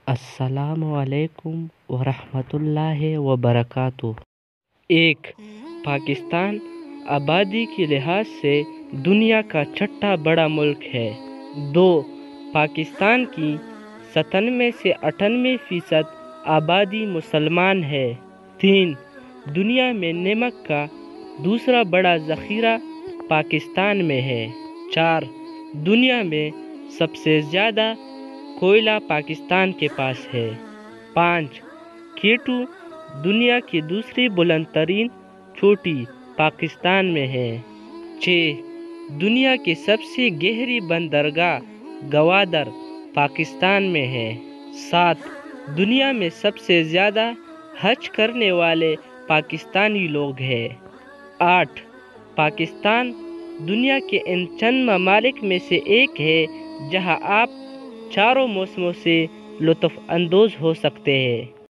السلام علیکم ورحمۃ اللہ وبرکاتہ۔ 1. پاکستان آبادی کے لحاظ سے دنیا کا چھٹا بڑا ملک ہے۔ 2. پاکستان کی 97 سے 98% آبادی مسلمان ہے۔ 3. دنیا میں نمک کا دوسرا بڑا ذخیرہ پاکستان میں ہے۔ 4. دنیا میں سب سے زیادہ کوئلہ پاکستان کے پاس ہے۔ 5. کیٹو دنیا کی دوسری بلند ترین چوٹی پاکستان میں ہے۔ 6. دنیا کی سب سے گہری بندرگاہ گوادر پاکستان میں ہے۔ 7. دنیا میں سب سے زیادہ حج کرنے والے پاکستانی لوگ ہیں۔ 8. پاکستان دنیا کے ان چند ممالک میں سے ایک ہے جہاں آپ چاروں موسموں سے لطف اندوز ہو سکتے ہیں۔